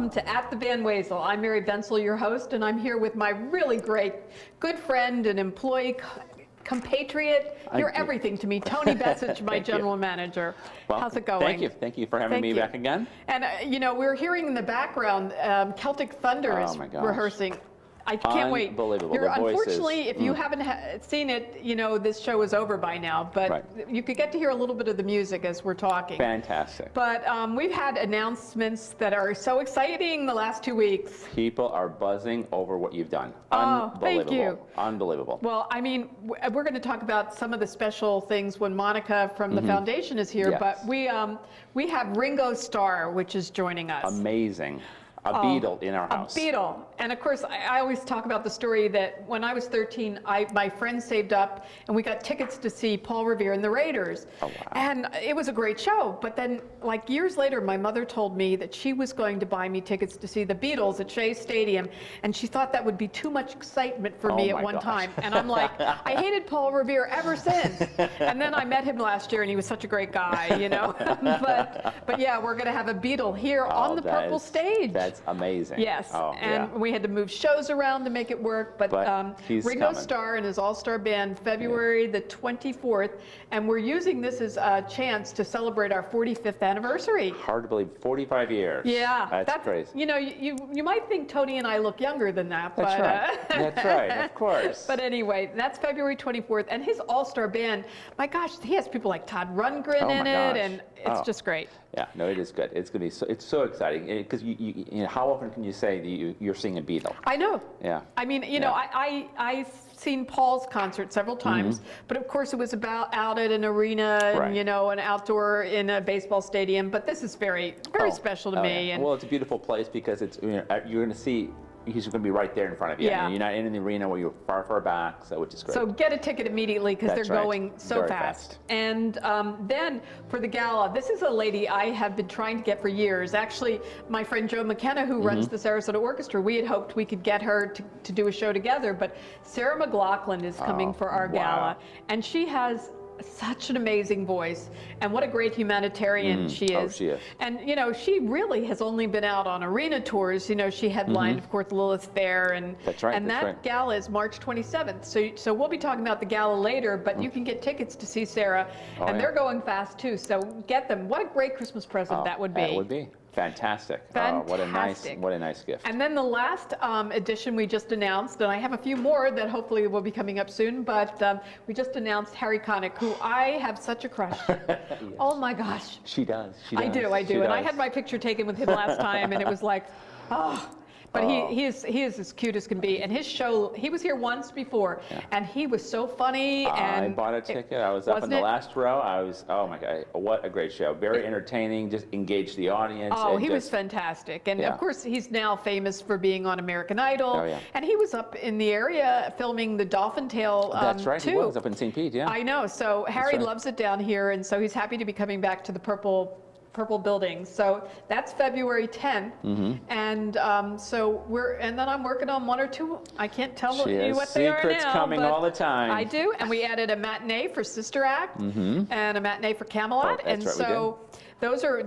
welcome to At the Van Wezel. I'm Mary Wezel, your host, and I'm here with my really great good friend and employee compatriot. You're everything to me, Tony Bessich, my general manager. Welcome. How's it going? Thank you for having me back again. And you know, we're hearing in the background Celtic Thunder is rehearsing. I can't wait. Unbelievable. Unfortunately, if you haven't seen it, you know, this show is over by now. But you could get to hear a little bit of the music as we're talking. Fantastic. But we've had announcements that are so exciting the last 2 weeks. People are buzzing over what you've done. Oh, Unbelievable. thank you. Unbelievable. Well, I mean, we're going to talk about some of the special things when Monica from the foundation is here. Yes. But we have Ringo Starr, which is joining us. Amazing. A Beatle in our house. A Beatle. And of course, I always talk about the story that when I was 13, my friends saved up and we got tickets to see Paul Revere and the Raiders. Oh, wow. And it was a great show. But then, like years later, my mother told me that she was going to buy me tickets to see the Beatles at Shea Stadium. And she thought that would be too much excitement for me at one time. And I'm like, I hated Paul Revere ever since. And then I met him last year and he was such a great guy, you know. but yeah, we're going to have a Beatle here on the purple stage. That's amazing. Yes, we had to move shows around to make it work, but Ringo Starr and his all-star band, February the 24th, and we're using this as a chance to celebrate our 45th anniversary. Hard to believe, 45 years. Yeah, that's crazy. You know, you might think Tony and I look younger than that, that's but right. That's right, of course. But anyway, that's February 24th, and his all-star band. My gosh, he has people like Todd Rundgren in it, and it's just great. Yeah, no, it is good. It's going to be it's so exciting because you know, how often can you say that you're seeing a Beatle? I know. Yeah. I mean, you know, I've seen Paul's concert several times, but of course it was out at an arena and you know, an outdoor in a baseball stadium. But this is very special to me. Yeah. And well, it's a beautiful place because it's you're going to see. He's going to be right there in front of you. Yeah. You're not in the arena where you're far back, so which is great. So get a ticket immediately because they're going so Very fast. And then for the gala, this is a lady I have been trying to get for years. Actually, my friend Joe McKenna, who runs the Sarasota Orchestra, we had hoped we could get her to do a show together. But Sarah McLachlan is coming for our gala, and she has such an amazing voice, and what a great humanitarian she is. Oh, she is. And you know, she really has only been out on arena tours. You know, she headlined, of course, Lilith Fair, and that gala is March 27th. So we'll be talking about the gala later, but you can get tickets to see Sarah, and they're going fast too. So get them. What a great Christmas present that would be. That would be. Fantastic. Fantastic. What a nice gift. And then the last edition we just announced, and I have a few more that hopefully will be coming up soon, but we just announced Harry Connick, who I have such a crush. Yes. Oh my gosh. She does. I do. And I had my picture taken with him last time, and it was like, oh. But he is as cute as can be. And his show, he was here once before, and he was so funny. And I bought a ticket. I was up in the last row. Oh my God, what a great show. Very entertaining, just engaged the audience. Oh, he was fantastic. And of course, he's now famous for being on American Idol. Oh, yeah. And he was up in the area filming the Dolphin Tale That's right, too. He was up in St. Pete, yeah. I know. So Harry loves it down here, and so he's happy to be coming back to the Purple Building. So that's February 10th, and then I'm working on one or two. I can't tell you what they are now. Secrets coming all the time. I do, and we added a matinee for Sister Act and a matinee for Camelot, and so those are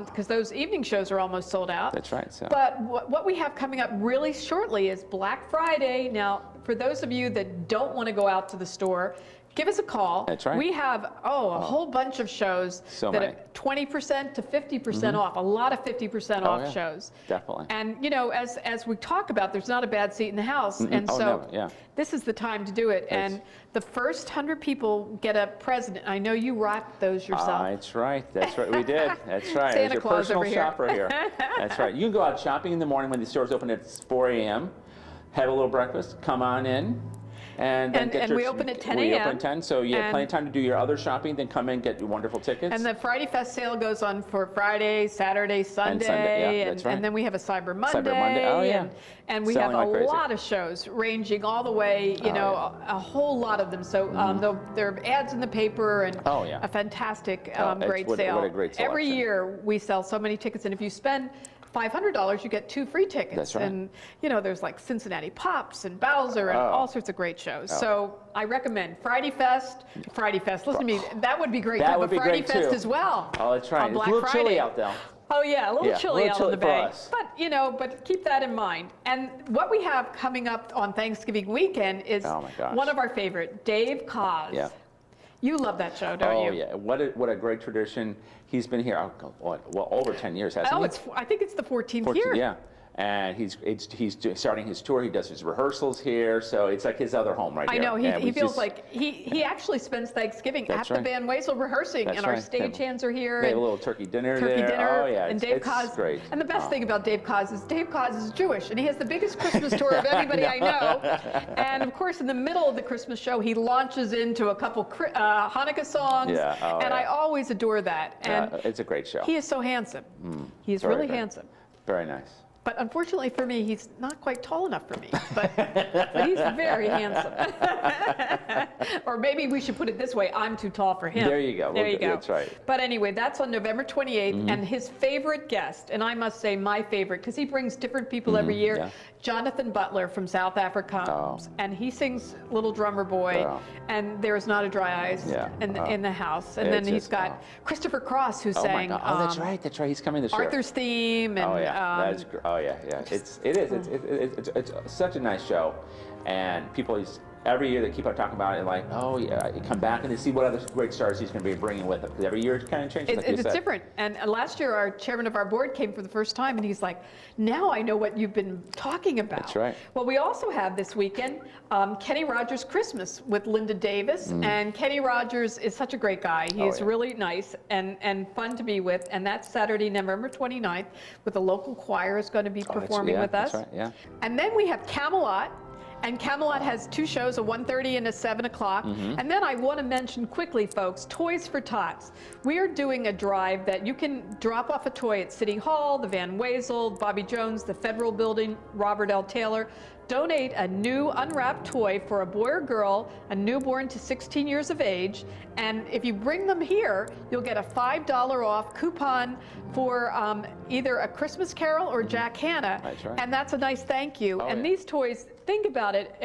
because those evening shows are almost sold out. That's right. So. But what we have coming up really shortly is Black Friday. Now, for those of you that don't want to go out to the store, give us a call. That's right. We have a whole bunch of shows that are 20% to 50% off. A lot of 50% off shows. Definitely. And you know, as we talk about, there's not a bad seat in the house, and so this is the time to do it. And the first 100 people get a present. I know you wrapped those yourself. That's right. That's right. We did. That's right. Santa There's Claus your personal over here. shopper here. That's right. You can go out shopping in the morning when the stores open at 4 a.m. Have a little breakfast. Come on in. And we open at 10 a.m. We open at 10, so you have plenty of time to do your other shopping, then come in and get your wonderful tickets. And the Friday Fest sale goes on for Friday, Saturday, Sunday, and then we have a Cyber Monday. Oh, yeah. And we have a lot of shows ranging all the way, you know, a whole lot of them. So there are ads in the paper and a fantastic great sale. What a great selection. Every year we sell so many tickets, and if you spend $500, you get 2 free tickets. That's right. And you know, there's like Cincinnati Pops and Bowser and all sorts of great shows. So I recommend Friday Fest. Listen to me, that would be great. That would be Friday great Fest too. as well. Oh, that's right. It's a little chilly out there. Oh yeah, a little Yeah, chilly a little out chilly in the for bay. us. But keep that in mind. And what we have coming up on Thanksgiving weekend is Oh my gosh. one of our favorite, Dave Koz. Yeah. You love that show, don't you? Oh yeah, what a great tradition. He's been here, well, over 10 years, hasn't he? I think it's the 14th 14, year. yeah. And he's starting his tour. He does his rehearsals here, so it's like his other home right I here. know, And he feels like he actually spends Thanksgiving at That's the right. Van Wezel rehearsing, That's and our right. stagehands are here. They have and a little turkey dinner turkey there. dinner, Oh yeah, and Dave it's Koz. great. And the best Oh. thing about Dave Koz is Jewish, and he has the biggest Christmas tour of anybody I know. And of course, in the middle of the Christmas show, he launches into a couple Hanukkah songs. Yeah. Oh, and yeah. I always adore that. And Yeah, it's a great show. he is so handsome. He's Very, really very. handsome. Very nice. But unfortunately for me, he's not quite tall enough for me. But he's very handsome. Or maybe we should put it this way, I'm too tall for him. There you go. There you go. That's right. But anyway, that's on November 28th. And his favorite guest, and I must say my favorite, because he brings different people every year, yeah. Jonathan Butler from South Africa comes. And he sings Little Drummer Boy, Oh. and There's Not a Dry Eyes Yeah. in the house. And then It's he's just, got Christopher Cross, who Oh my sang God. Oh, that's right. That's right. He's coming this year. Arthur's Theme. And, Oh yeah, that's oh yeah, yeah. It's such a nice show, and people every year they keep on talking about it, and like, oh yeah, you come back and they see what other great stars he's going to be bringing with him, because every year it kind of changes. Like you It's said. different. And last year, our chairman of our board came for the first time, and he's like, now I know what you've been talking about. That's right. Well, we also have this weekend Kenny Rogers Christmas with Linda Davis. And Kenny Rogers is such a great guy. He's yeah. really nice and fun to be with. And that's Saturday, November 29th, with the local choir is going to be performing with us. That's right, yeah. And then we have Camelot. And Camelot has two shows, a 1:30 and a 7 o'clock. And then I want to mention quickly, folks, Toys for Tots. We are doing a drive that you can drop off a toy at City Hall, the Van Wezel, Bobby Jones, the Federal Building, Robert L. Taylor. Donate a new unwrapped toy for a boy or girl, a newborn to 16 years of age. And if you bring them here, you'll get a $5 off coupon for either A Christmas Carol or Jack Hanna. That's right. And that's a nice thank you. Oh, and yeah. these toys, think about it.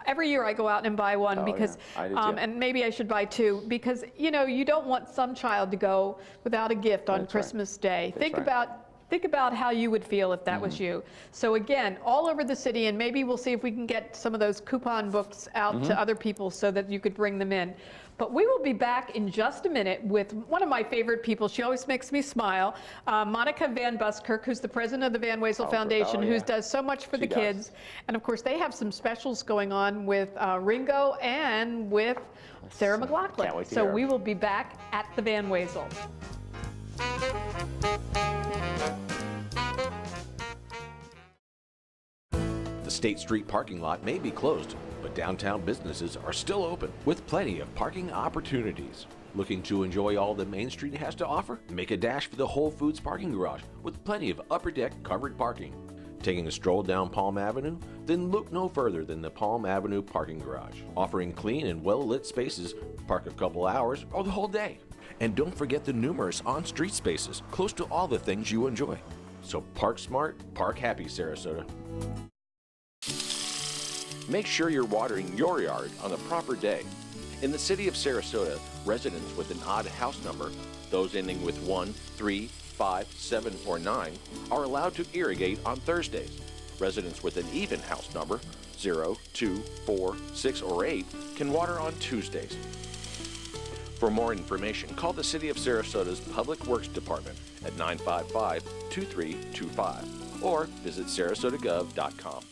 Every year I go out and buy one because, yeah. I do too. and maybe I should buy two, because you know you don't want some child to go without a gift on That's right. Christmas Day. That's right. Think about how you would feel if that was you. So again, all over the city, and maybe we'll see if we can get some of those coupon books out to other people so that you could bring them in. But we will be back in just a minute with one of my favorite people. She always makes me smile, Monica Van Buskirk, who's the president of the Van Wezel Foundation, who yeah. does so much for She the does. kids. And of course, they have some specials going on with Ringo and with Sarah McLachlan. Can't wait to So hear. we will be back at the Van Wezel. The State Street parking lot may be closed, but downtown businesses are still open with plenty of parking opportunities. Looking to enjoy all that Main Street has to offer? Make a dash for the Whole Foods parking garage with plenty of upper deck covered parking. Taking a stroll down Palm Avenue? Then look no further than the Palm Avenue parking garage, offering clean and well-lit spaces. Park a couple hours or the whole day. And don't forget the numerous on-street spaces close to all the things you enjoy. So park smart, park happy, Sarasota. Make sure you're watering your yard on the proper day. In the city of Sarasota, residents with an odd house number, those ending with 1, 3, 5, 7, or 9, are allowed to irrigate on Thursdays. Residents with an even house number, 0, 2, 4, 6, or 8, can water on Tuesdays. For more information, call the City of Sarasota's Public Works Department at 955-2325 or visit sarasotagov.com.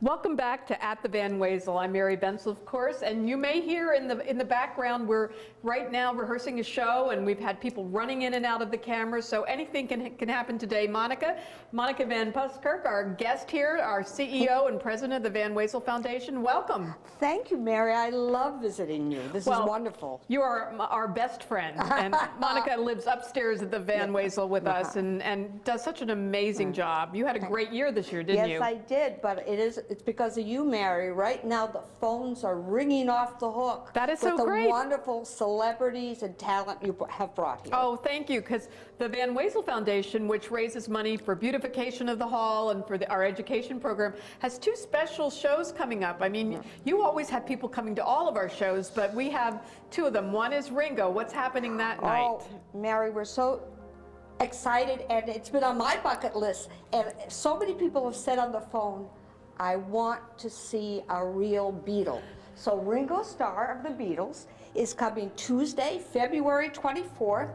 Welcome back to At the Van Wezel. I'm Mary Bensel, of course, and you may hear in the background we're right now rehearsing a show, and we've had people running in and out of the cameras, so anything can happen today. Monica Van Buskirk, our guest here, our CEO and president of the Van Wezel Foundation. Welcome. Thank you, Mary. I love visiting you. This is wonderful. You are our best friend, and Monica lives upstairs at the Van Wezel with us and does such an amazing job. You had a great year this year, didn't you? Yes, I did, but it's It's because of you, Mary. Right now, the phones are ringing off the hook. That is so with the great. wonderful celebrities and talent you have brought here. Oh, thank you, because the Van Wezel Foundation, which raises money for beautification of the hall and for our education program, has 2 special shows coming up. I mean, you always have people coming to all of our shows, but we have 2 of them. One is Ringo. What's happening that night? Oh, Mary, we're so excited, and it's been on my bucket list. And so many people have said on the phone, I want to see a real Beatle. So Ringo Starr of the Beatles is coming Tuesday, February 24th,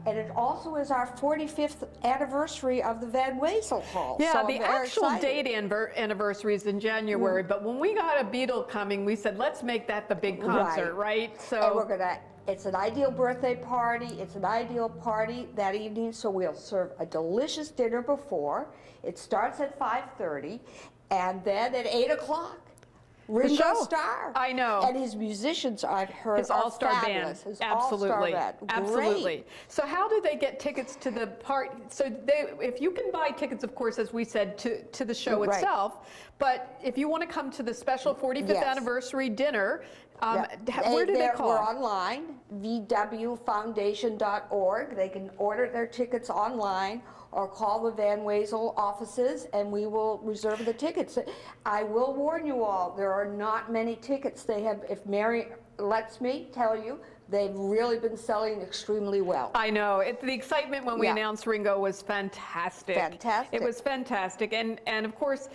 and it also is our 45th anniversary of the Van Wezel Hall. Yeah, so the actual date anniversary is in January, but when we got a Beatle coming, we said, let's make that the big concert, right? So And we're gonna, it's an ideal birthday party, it's an ideal party that evening, so we'll serve a delicious dinner before. It starts at 5:30, and then at 8 o'clock, Ringo show. Starr. I know. And his musicians, I've heard, his are all-star band. fabulous. His Absolutely. all-star band. Absolutely. Great. So how do they get tickets to the party? So if you can buy tickets, of course, as we said, to the show Right. itself, but if you want to come to the special 45th Yes. anniversary dinner, Yeah. where do they call? We're online, vwfoundation.org. They can order their tickets online or call the Van Wezel offices, and we will reserve the tickets. I will warn you all, there are not many tickets. They have, if Mary lets me tell you, they've really been selling extremely well. I know. The excitement when we Yeah. announced Ringo was fantastic. Fantastic. It was fantastic. And of course,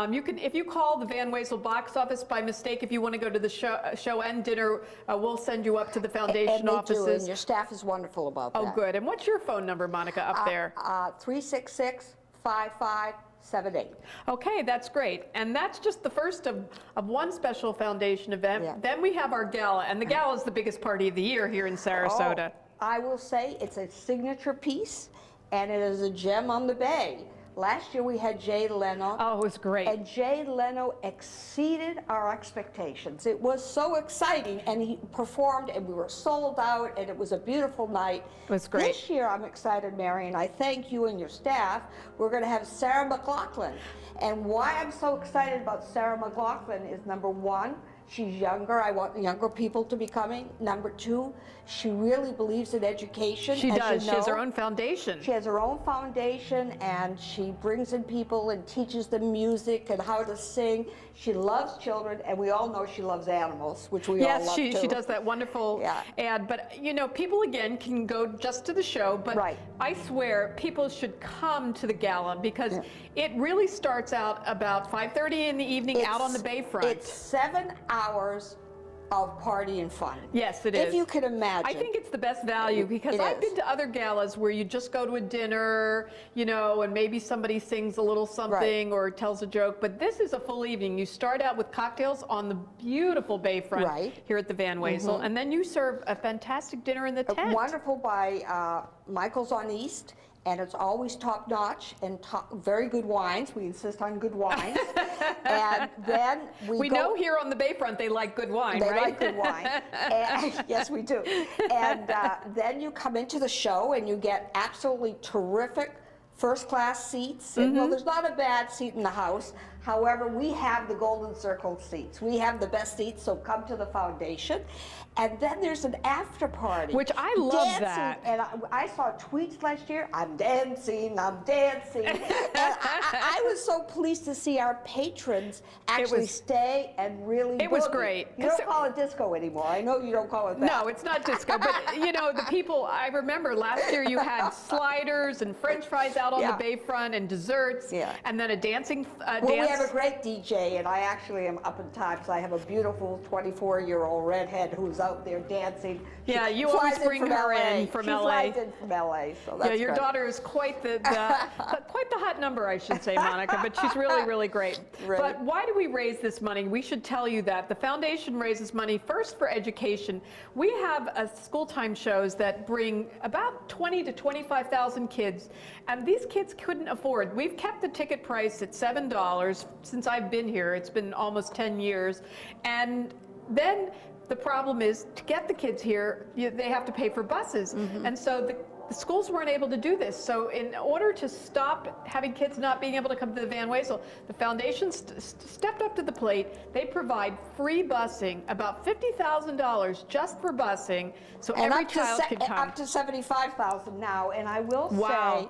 you can, if you call the Van Wezel box office by mistake, if you want to go to the show and dinner, we'll send you up to the foundation And they do, offices. and your staff is wonderful about Oh, that. good. And what's your phone number, Monica, up there? 366-5578. Okay, that's great. And that's just the first of one special foundation event. Yeah. Then we have our gala, and the gala is the biggest party of the year here in Sarasota. Oh, I will say it's a signature piece, and it is a gem on the bay. Last year we had Jay Leno. Oh, it was great. And Jay Leno exceeded our expectations. It was so exciting, and he performed, and we were sold out, and it was a beautiful night. It was great. This year I'm excited, Mary, and I thank you and your staff. We're going to have Sarah McLachlan. And why I'm so excited about Sarah McLachlan is, number one, she's younger. I want younger people to be coming. Number two, she really believes in education. She as does. you She has her know. own foundation. She has her own foundation, and she brings in people and teaches them music and how to sing. She loves children, and we all know she loves animals, which we all love Yes, too. she does that wonderful Yeah. ad. But, you know, people, again, can go just to the show. But Right. I swear, people should come to the gala because it really starts out about 5:30 in the evening out on the bayfront. It's 7 hours of party and fun. Yes, it is. If you can imagine. I think it's the best value because It I've is. been to other galas where you just go to a dinner, you know, and maybe somebody sings a little something or tells a joke. But this is a full evening. You start out with cocktails on the beautiful bayfront Right. here at the Van Wezel, and then you serve a fantastic dinner in the tent. Wonderful by Michael's on East, and it's always top notch and very good wines. We insist on good wines. And then We go, know here on the bayfront they like good wine, They right? like good wine. And, yes, we do. And then you come into the show and you get absolutely terrific first-class seats. And, well, there's not a bad seat in the house. However, we have the Golden Circle seats. We have the best seats, so come to the foundation. And then there's an after party. Which I love dancing. that. And I saw tweets last year, I'm dancing, I'm dancing. And I was so pleased to see our patrons actually stay and really It was boogie. great. You don't call it disco anymore. I know you don't call it that. No, it's not disco, but you know, the people, I remember last year you had sliders and french fries out on Yeah. the bayfront and desserts, Yeah. and then a dancing Well, dance. we have a great DJ, and I actually am up in time because I have a beautiful 24-year-old redhead who's out there dancing. Yeah, She you flies always bring her in from she LA. flies in from LA, so that's Yeah, your good. daughter is quite the hot number, I should say, Monica, but she's really, really great. Right. But why do we raise this money? We should tell you that. The foundation raises money first for education. We have school time shows that bring about 20 to 25,000 kids, and these kids couldn't afford. We've kept the ticket price at $7 since I've been here. It's been almost 10 years. And then the problem is to get the kids here, they have to pay for buses. And so the schools weren't able to do this. So in order to stop having kids not being able to come to the Van Wezel, the foundation stepped up to the plate. They provide free busing, about $50,000 just for busing, so And every child can come. up to 75,000 now. And I will Wow. say,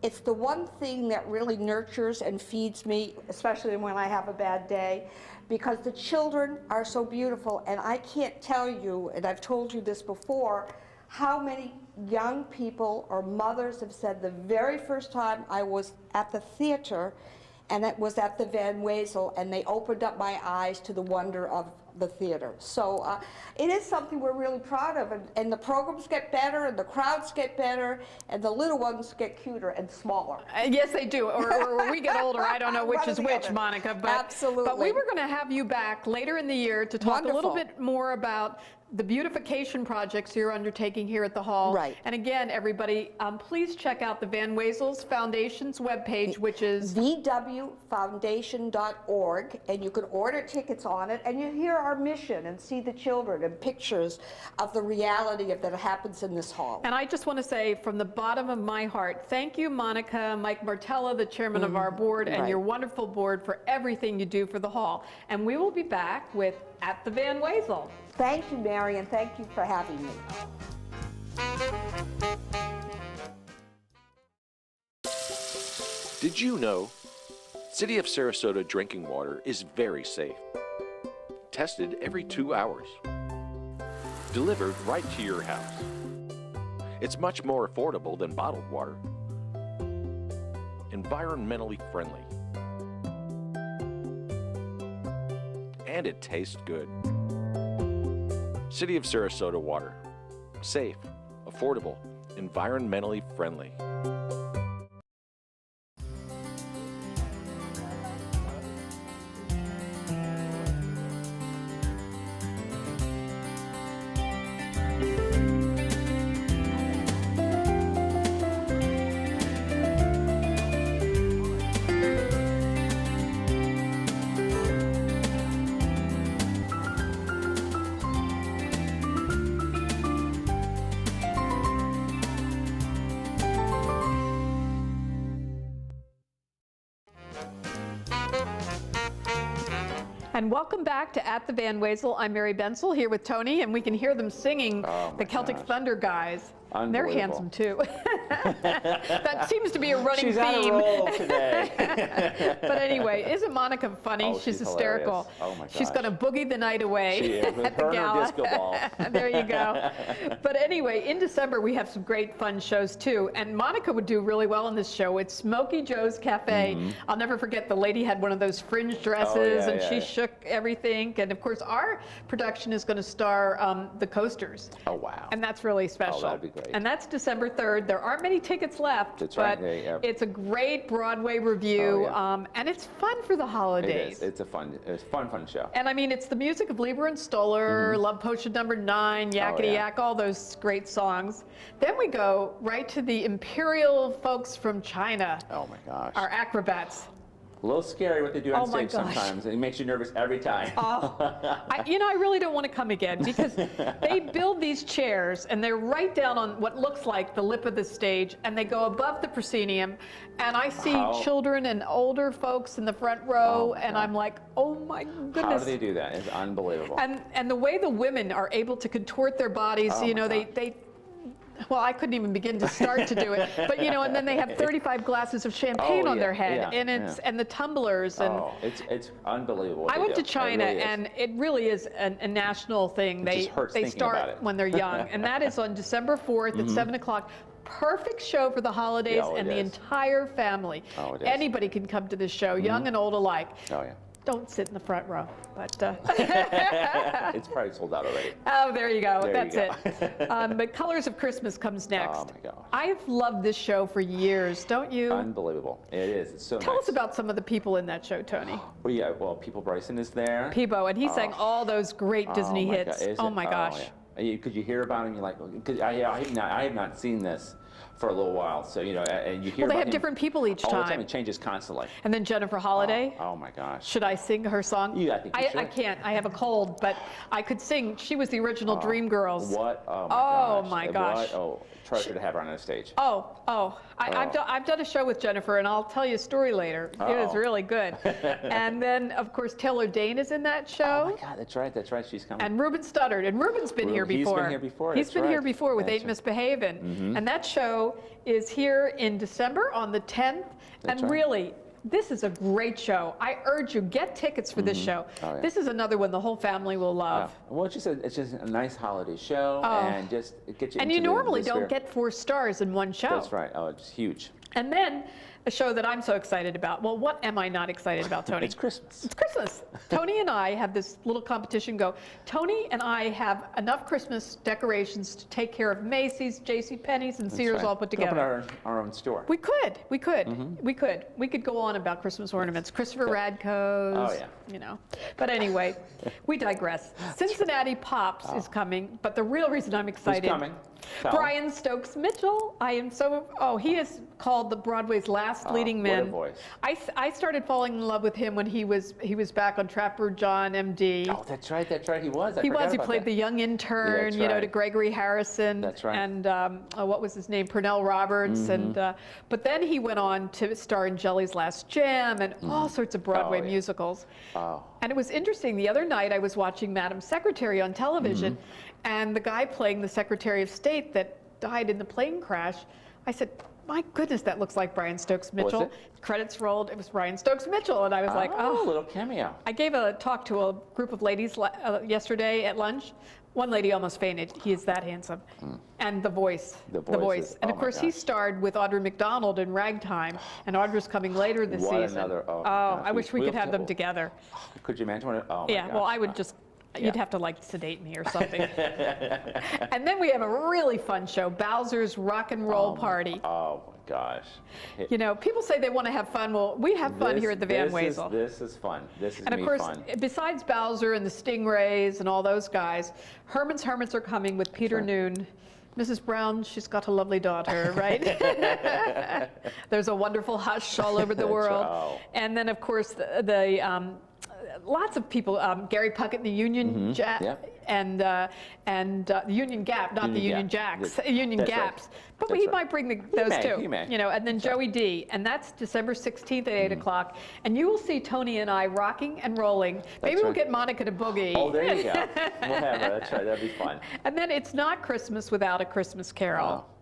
it's the one thing that really nurtures and feeds me, especially when I have a bad day, because the children are so beautiful. And I can't tell you, and I've told you this before, how many young people or mothers have said the very first time I was at the theater, and it was at the Van Wezel, and they opened up my eyes to the wonder of the theater. So it is something we're really proud of, and the programs get better, and the crowds get better, and the little ones get cuter and smaller. Yes, they do. Or we get older. I don't know which One or is the which, other. Monica. But, Absolutely. But we were going to have you back later in the year to talk a little Wonderful. bit more about the beautification projects you're undertaking here at the Hall. Right. And again, everybody, please check out the Van Wezel's Foundation's webpage, which is vwfoundation.org, and you can order tickets on it, and you hear our mission and see the children and pictures of the reality of that happens in this hall. And I just want to say from the bottom of my heart, thank you, Monica, Mike Martella, the chairman of our board, and right. your wonderful board for everything you do for the Hall. And we will be back with At the Van Wezel. Thank you, Mary, and thank you for having me. Did you know City of Sarasota drinking water is very safe? Tested every 2 hours. Delivered right to your house. It's much more affordable than bottled water. Environmentally friendly. And it tastes good. City of Sarasota water. Safe, affordable, environmentally friendly. And welcome back to At the Van Wezel. I'm Mary Bensel here with Tony, and we can hear them singing the Celtic gosh. Thunder guys. They're Unbelievable. handsome too. That seems to be a running She's theme. on a roll today. But anyway, isn't Monica funny? Oh, she's she's hysterical. hilarious. Oh my She's gosh. going to boogie the night away She is, with at the her and her gala. disco ball. There you go. But anyway, in December we have some great fun shows too, and Monica would do really well in this show. It's Smokey Joe's Cafe. I'll never forget the lady had one of those fringe dresses, and she shook everything. And of course, our production is going to star the Coasters. Oh, wow. And that's really special. that'd be great. And that's December 3rd. There aren't many tickets left, That's but right. Yeah. it's a great Broadway review, and it's fun for the holidays. It is. It's a fun show. And I mean, it's the music of Lieber and Stoller, Love Potion #9, Yakety yeah. Yak, all those great songs. Then we go right to the imperial folks from China, Oh my gosh. our acrobats. A little scary what they do on Oh my stage gosh. sometimes. It makes you nervous every time. I really don't want to come again because they build these chairs and they're right down on what looks like the lip of the stage, and they go above the proscenium, and I see How- children and older folks in the front row, my and God. I'm like, oh my goodness. How do they do that? It's unbelievable. And the way the women are able to contort their bodies, Oh you my know, God. they well, I couldn't even begin to start to do it, but you know, and then they have 35 glasses of champagne Oh, on their yeah, head, yeah, and it's yeah. and the tumblers, and Oh, it's unbelievable. what I they went do. to China, It really is. and it really is a national thing. They just hurts they thinking start about it. when they're young, and that is on December 4th at 7 o'clock. Perfect show for the holidays Oh, it and the is. entire family. Oh, it is. Anybody can come to this show, young and old alike. Oh yeah. Don't sit in the front row, but. It's probably sold out already. Oh, there you go. There That's you it. But Colors of Christmas comes next. Oh my gosh. I've loved this show for years, don't you? Unbelievable. It is. It's so Tell nice. us about some of the people in that show, Tony. Well, yeah. Well, People Bryson is there. Peebo, and he sang all those great Disney my hits. God. Is Oh it? my gosh. Yeah. Could you hear about him? You're like, because I have not seen this for a little while. So, you know, and you hear Well, they about have him different people each all the time. time. It changes constantly. And then Jennifer Holliday. Oh my gosh. Should I sing her song? Yeah, I think you I should. can't. I have a cold, but I could sing. She was the original Dreamgirls. What? Oh my gosh. What? Oh, treasure to have her on the stage. I've done a show with Jennifer, and I'll tell you a story later. It was really good. And then, of course, Taylor Dane is in that show. Oh my God, that's right. That's right. She's coming. And Ruben Studdard. And Ruben's been here He's before. been here before. He's That's been right. here before with That's Ain't right. Misbehavin'. And that show is here in December on the 10th. That's and right. really, this is a great show. I urge you, get tickets for this show. Oh, yeah. This is another one the whole family will love. Well, it's just a nice holiday show, and just get you And into you normally the don't spirit. get 4 stars in one show. That's right. Oh, it's huge. And then a show that I'm so excited about. Well, what am I not excited about, Tony? It's Christmas. It's Christmas. Tony and I have this little competition go. Tony and I have enough Christmas decorations to take care of Macy's, JCPenney's, and Sears That's right. all put We could together. open our own store. We could. We could go on about Christmas ornaments. Christopher Radko's. Oh, yeah. You know. But anyway, we digress. Cincinnati Pops is coming, but the real reason I'm excited. Who's coming? Tell 'em. Brian Stokes Mitchell. I am so. Oh, he is called the Broadway's last leading what a man. voice. I started falling in love with him when he was back on Trapper John MD. Oh, that's right. That's right. He was. He played the young intern, That's you know, right. to Gregory Harrison. That's right. And what was his name? Pernell Roberts. And but then he went on to star in Jelly's Last Jam and all sorts of Broadway Oh, yeah. musicals. Oh. And it was interesting. The other night I was watching Madam Secretary on television, and the guy playing the Secretary of State that died in the plane crash, I said, my goodness, that looks like Brian Stokes Mitchell. it? Credits rolled, it was Brian Stokes Mitchell. And I was like, a little cameo. I gave a talk to a group of ladies yesterday at lunch. One lady almost fainted. He is that handsome. And the voice. The voice is- And oh of my course, he gosh. starred with Audra McDonald in Ragtime. And Audra's coming later this What season. another- oh, my gosh. I wish we could have them together. Could you imagine? Oh, my Yeah, gosh. well, I would just, you'd have to like sedate me or something. And then we have a really fun show, Bowser's Rock and Roll Party. Oh my gosh. You know, people say they want to have fun. Well, we have fun here at the Van Wezel. This is fun. This is And of me course, fun. besides Bowser and the Stingrays and all those guys, Herman's Hermits are coming with Peter Noon. Mrs. Brown, she's got a lovely daughter, right? There's a wonderful hush all over the world. Oh. And then, of course, lots of people, Gary Puckett, the Union Jack, Yep. and the Union Gap, not the Union Gap. Jacks, Union That's right. Gaps. But That's he right. might bring those may, too. he may. You know, and then Joey D, and that's December 16th at 8 o'clock. And you will see Tony and I rocking and rolling. Maybe we'll right. get Monica to boogie. Oh, there you go. We'll have her. That's right. That'd be fun. And then it's not Christmas without a Christmas Carol. Oh,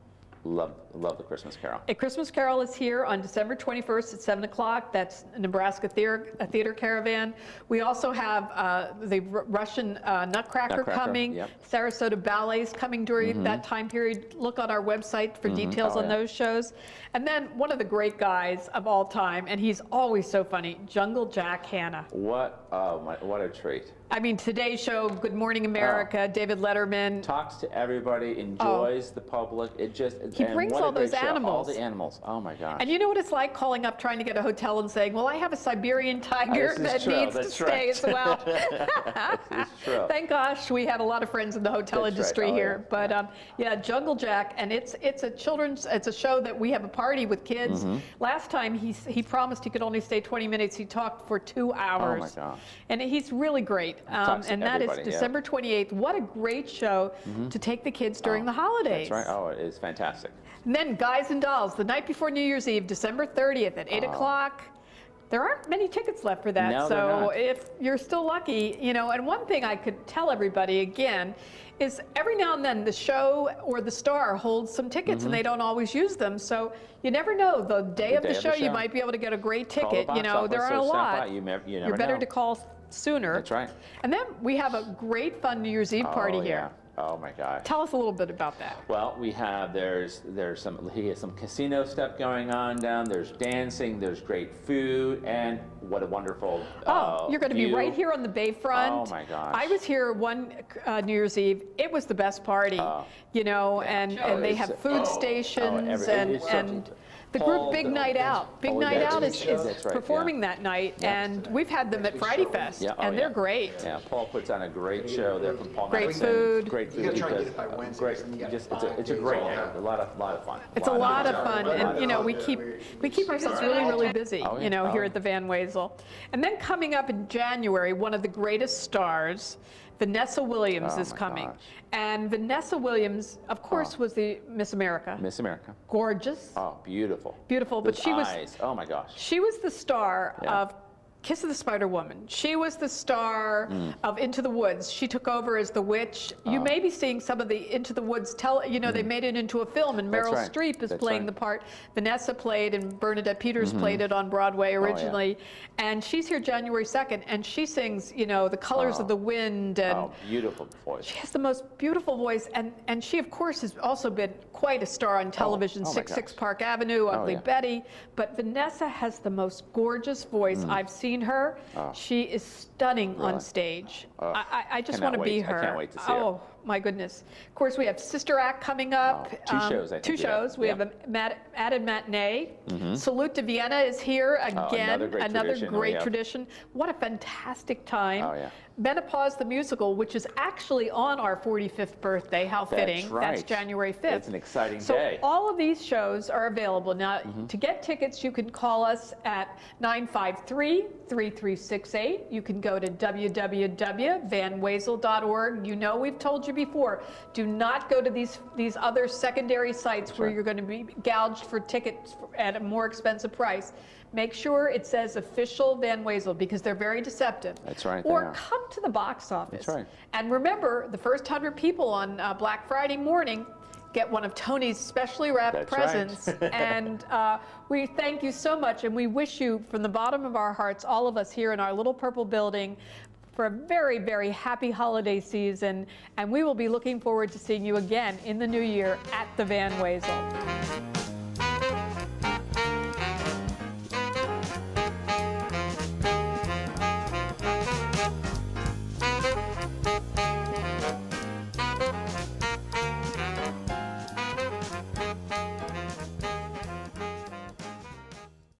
love the Christmas Carol. A Christmas Carol is here on December 21st at 7 o'clock. That's Nebraska Theater Caravan. We also have the Russian Nutcracker coming. Yep. Sarasota Ballet's coming during that time period. Look on our website for details Oh, on yeah. those shows. And then one of the great guys of all time, and he's always so funny, Jungle Jack Hanna. What a treat. I mean, Today's Show, Good Morning America, David Letterman. Talks to everybody, enjoys the public. He brings all those All animals. the animals. Oh my gosh. And you know what it's like calling up trying to get a hotel and saying, well, I have a Siberian tiger This is that true. needs to That's stay right. as well. It's true. Thank gosh we have a lot of friends in the hotel That's right. industry Oh, here. yeah. But yeah, Jungle Jack, and it's a show that we have a party with kids. Last time he promised he could only stay 20 minutes. He talked for 2 hours. Oh my gosh. And he's really great. Talks to And that is everybody, yeah. December 28th. What a great show to take the kids during the holidays. That's right. Oh, it is fantastic. And then Guys and Dolls, the night before New Year's Eve, December 30th at 8 o'clock. There aren't many tickets left for that, No, they're so not. if you're still lucky, you know, and one thing I could tell everybody again is every now and then the show or the star holds some tickets and they don't always use them, so you never know. The day of the show, you might be able to get a great Call the ticket. box You know, office there aren't a or stop lot. by. You never You're better know. to call sooner. That's right. And then we have a great fun New Year's Eve party Oh, here. yeah. Oh my gosh. Tell us a little bit about that. Well, we have there's some casino stuff going on down. There's dancing. There's great food, and what a wonderful. You're going to be view. right here on the bayfront. Oh my gosh. I was here one New Year's Eve. It was the best party, you know, and they have food stations it's such a- and The group Big Night Out. Big Night Out is That's right, performing that night, and we've had them at Friday Fest, Yeah, oh, and they're yeah. great. Yeah, Paul puts on a great show there from Paul Great Madison. food. Great food. You gotta try and He get it by does, Wednesdays, great, and you got it's a great night. A lot of fun. It's a lot of fun, and you know we keep ourselves really busy, Oh, yeah. you know, here Oh. at the Van Wezel. And then coming up in January, one of the greatest stars, Vanessa Williams, Oh, is my coming. gosh. And Vanessa Williams, of course, was the Miss America. Miss America. Gorgeous, Oh, beautiful. beautiful, but Those she was eyes. Oh my gosh. she was the star Yeah. of Kiss of the Spider Woman. She was the star of Into the Woods. She took over as the witch. You may be seeing some of the Into the Woods they made it into a film, and That's Meryl right. Streep is That's playing right. the part. Vanessa played, and Bernadette Peters played it on Broadway originally. And she's here January 2nd, and she sings, you know, The Colors of the Wind. And Oh, beautiful voice. she has the most beautiful voice, and she, of course, has also been quite a star on television, oh my 66 gosh. Park Avenue, Ugly yeah. Betty. But Vanessa has the most gorgeous voice. I've seen her. She is stunning on Really? stage. Oh, I just cannot want to be wait. I her. can't wait to see her. Oh, my goodness. Of course, we have Sister Act coming up. Oh, 2 shows, I think Two we have. shows. We Yeah. have a added matinee. Salute to Vienna is here again. another great tradition we great have. tradition. What a fantastic time. Oh, yeah. Menopause the Musical, which is actually on our 45th birthday. How fitting. That's right. That's January 5th. It's an exciting so day. all of these shows are available. Now, to get tickets, you can call us at 953-3368. You can go to www.vanwezel.org. You know we've told you before, do not go to these other secondary sites where you're going to be gouged for tickets at a more expensive price. Make sure it says official Van Wezel, because they're very deceptive. That's right, they Or are. come to the box office. That's right. And remember, the first 100 people on Black Friday morning get one of Tony's specially wrapped That's right. presents. And we thank you so much, and we wish you, from the bottom of our hearts, all of us here in our little purple building, for a very happy holiday season. And we will be looking forward to seeing you again in the new year at the Van Wezel.